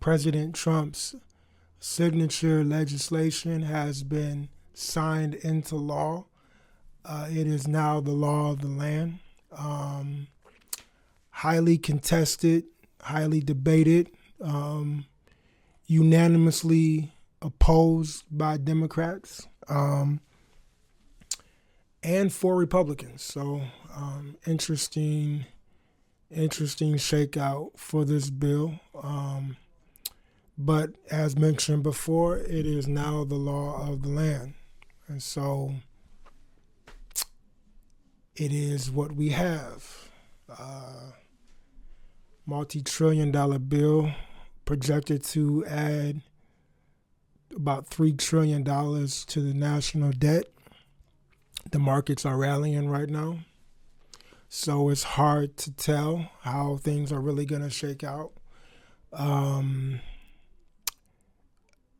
President Trump's signature legislation has been signed into law. It is now the law of the land. Highly contested, highly debated, unanimously opposed by Democrats and for Republicans. So interesting shakeout for this bill. But as mentioned before, it is now the law of the land. And so it is what we have. Multi-trillion-dollar bill projected to add about $3 trillion to the national debt. The markets are rallying right now. So it's hard to tell how things are really going to shake out.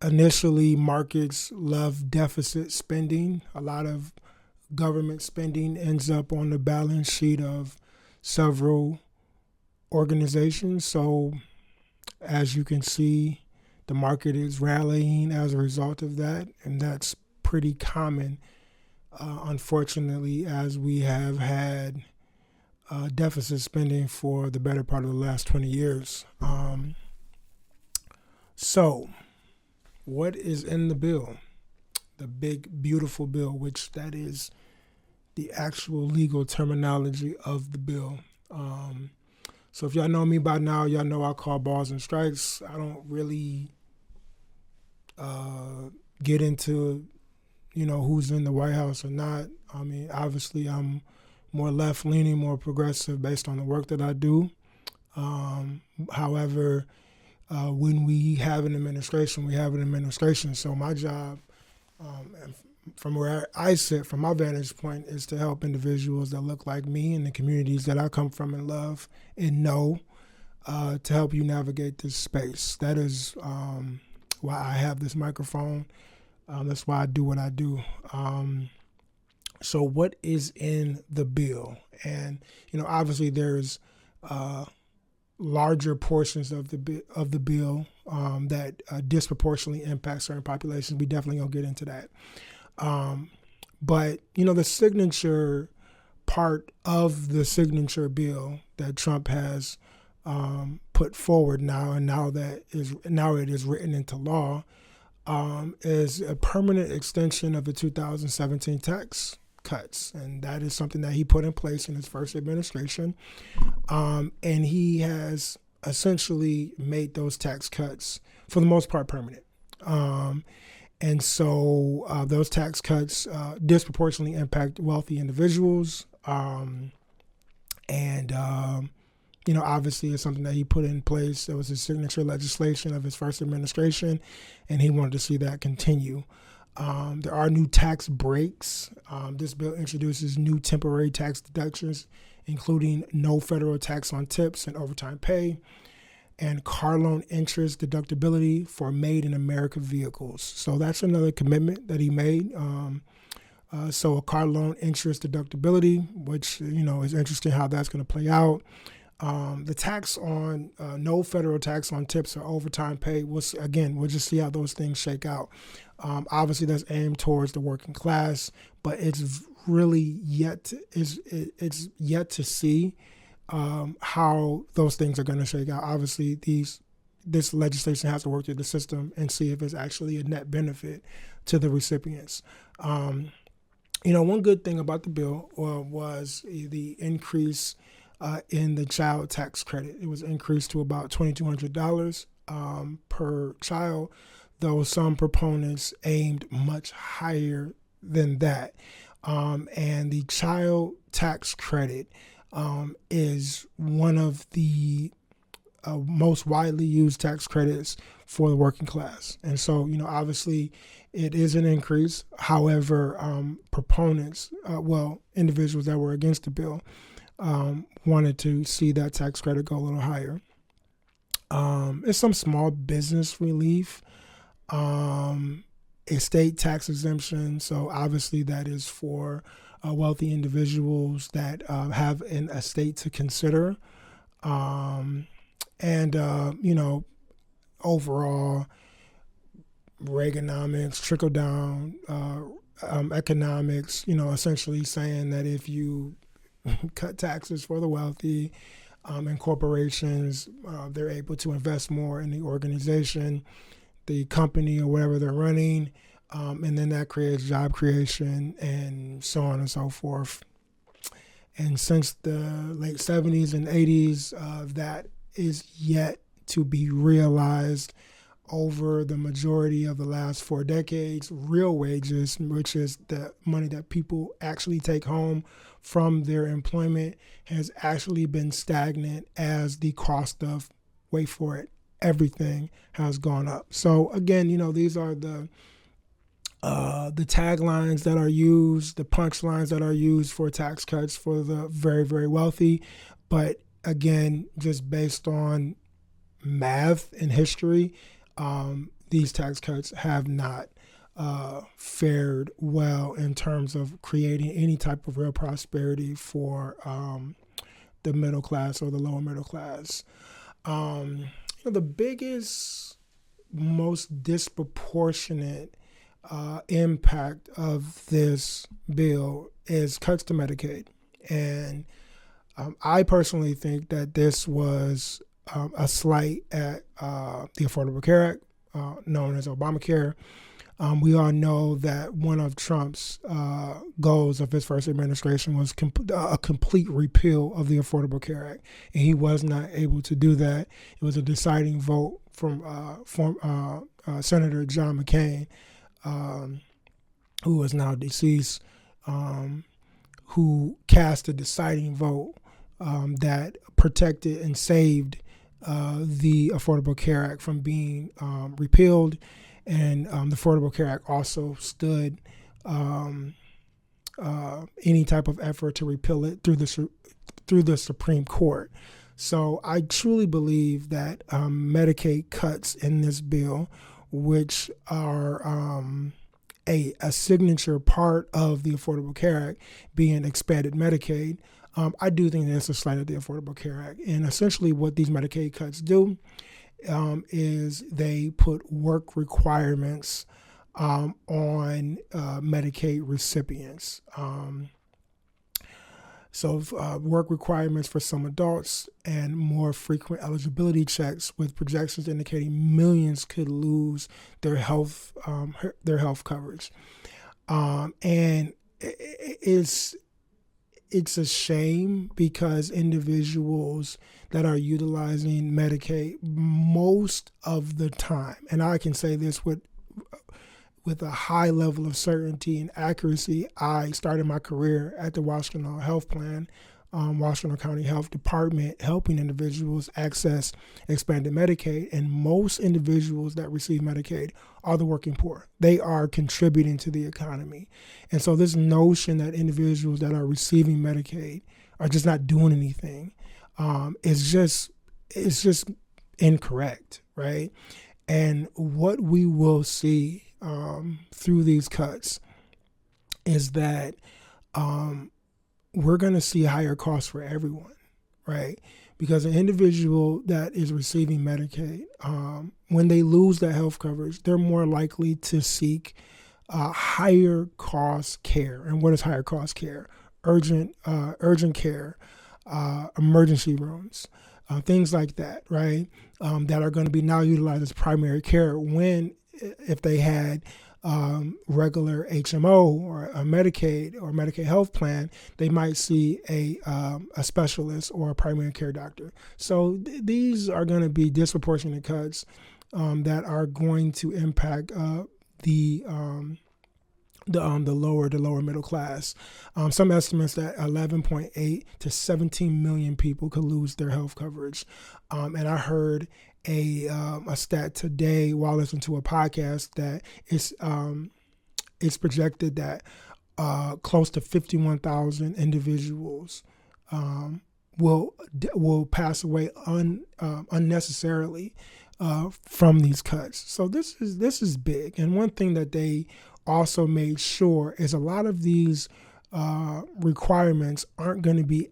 Initially, markets love deficit spending. A lot of government spending ends up on the balance sheet of several organizations. So as you can see, the market is rallying as a result of that, and that's pretty common, unfortunately, as we have had deficit spending for the better part of the last 20 years. So what is in the bill? The big, beautiful bill, which that is the actual legal terminology of the bill. So if y'all know me by now, y'all know I call balls and strikes. I don't really get into, who's in the White House or not. I mean, obviously I'm more left-leaning, more progressive based on the work that I do. However, when we have an administration, we have an administration. So my job, from where I sit, from my vantage point, is to help individuals that look like me in the communities that I come from and love and know, to help you navigate this space. That is why I have this microphone. That's why I do what I do. So what is in the bill? And, obviously there's larger portions of the bill that disproportionately impact certain populations. We definitely gonna get into that. But the signature part of the signature bill that Trump has put forward now, and now it is written into law, is a permanent extension of the 2017 tax cuts, and that is something that he put in place in his first administration. And he has essentially made those tax cuts, for the most part, permanent. And so those tax cuts disproportionately impact wealthy individuals. Obviously it's something that he put in place. It was his signature legislation of his first administration, and he wanted to see that continue. There are new tax breaks. This bill introduces new temporary tax deductions, including no federal tax on tips and overtime pay, and car loan interest deductibility for made in America vehicles. So that's another commitment that he made. So a car loan interest deductibility, which, is interesting how that's going to play out. The tax on no federal tax on tips or overtime pay, we'll just see how those things shake out. Obviously, that's aimed towards the working class, but it's really yet to see how those things are going to shake out. Obviously, this legislation has to work through the system and see if it's actually a net benefit to the recipients. One good thing about the bill was the increase in the child tax credit. It was increased to about $2,200 per child, though some proponents aimed much higher than that. And the child tax credit is one of the most widely used tax credits for the working class. And so, obviously it is an increase. However, proponents, individuals that were against the bill, wanted to see that tax credit go a little higher. It's some small business relief, estate tax exemption. So obviously that is for wealthy individuals that have an estate to consider. And, overall, Reaganomics, trickle down economics, essentially saying that if you cut taxes for the wealthy and corporations, they're able to invest more in the organization, the company, or whatever they're running. And then that creates job creation and so on and so forth. And since the late 70s and 80s, that is yet to be realized over the majority of the last 4 decades. Real wages, which is the money that people actually take home from their employment, has actually been stagnant as the cost of, wait for it, everything has gone up. So again, these are the taglines that are used, the punchlines that are used for tax cuts for the very, very wealthy. But again, just based on math and history, these tax cuts have not fared well in terms of creating any type of real prosperity for the middle class or the lower middle class. The biggest, most disproportionate impact of this bill is cuts to Medicaid. And I personally think that this was a slight at the Affordable Care Act, known as Obamacare. We all know that one of Trump's goals of his first administration was a complete repeal of the Affordable Care Act, and he was not able to do that. It was a deciding vote from Senator John McCain, who is now deceased, who cast a deciding vote that protected and saved the Affordable Care Act from being repealed. And the Affordable Care Act also stood any type of effort to repeal it through the Supreme Court. So I truly believe that Medicaid cuts in this bill, which are a signature part of the Affordable Care Act, being expanded Medicaid, I do think that's a slight of the Affordable Care Act. And essentially what these Medicaid cuts do is they put work requirements on Medicaid recipients. So work requirements for some adults and more frequent eligibility checks, with projections indicating millions could lose their health coverage. And it's a shame, because individuals that are utilizing Medicaid most of the time, and I can say this with a high level of certainty and accuracy, I started my career at the Washington Health Plan, Washington County Health Department, helping individuals access expanded Medicaid. And most individuals that receive Medicaid are the working poor. They are contributing to the economy. And so this notion that individuals that are receiving Medicaid are just not doing anything is just incorrect, right? And what we will see through these cuts is that we're going to see higher costs for everyone, right? Because an individual that is receiving Medicaid, when they lose that health coverage, they're more likely to seek higher cost care. And what is higher cost care? Urgent care, emergency rooms, things like that, right? That are going to be now utilized as primary care, when if they had regular HMO or a Medicaid or Medicaid health plan, they might see a specialist or a primary care doctor. So these are going to be disproportionate cuts that are going to impact the lower middle class. Some estimates that 11.8 to 17 million people could lose their health coverage. And I heard a stat today while listening to a podcast that it's projected that close to 51,000 individuals will pass away unnecessarily from these cuts. So this is big. And one thing that they also made sure is a lot of these requirements aren't going to be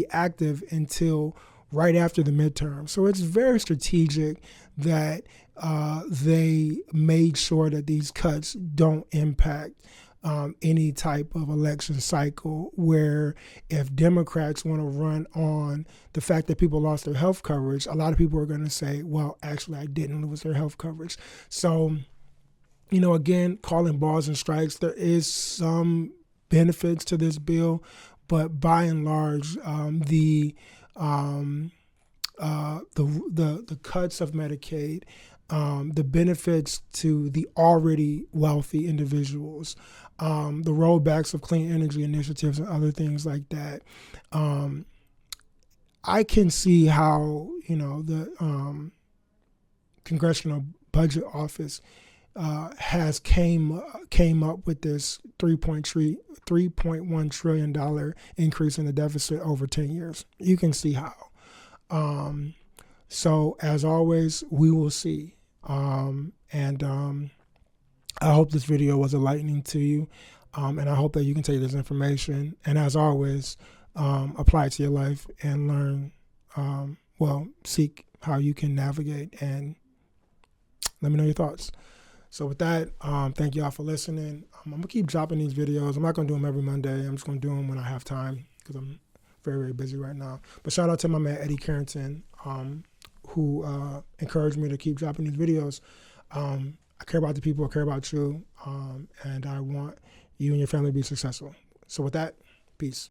active until right after the midterm. So it's very strategic that they made sure that these cuts don't impact any type of election cycle, where if Democrats want to run on the fact that people lost their health coverage, a lot of people are going to say, well, actually, I didn't lose their health coverage. So, again, calling balls and strikes, there is some benefits to this bill, but by and large, the cuts of Medicaid, the benefits to the already wealthy individuals, the rollbacks of clean energy initiatives and other things like that. I can see how, the Congressional Budget Office has came up with this $3.1 trillion increase in the deficit over 10 years. You can see how. So as always, we will see. I hope this video was enlightening to you. And I hope that you can take this information and, as always, apply it to your life and learn, seek how you can navigate, and let me know your thoughts. So with that, thank you all for listening. I'm going to keep dropping these videos. I'm not going to do them every Monday. I'm just going to do them when I have time because I'm very, very busy right now. But shout out to my man, Eddie Carrington, who encouraged me to keep dropping these videos. I care about the people. I care about you. And I want you and your family to be successful. So with that, peace.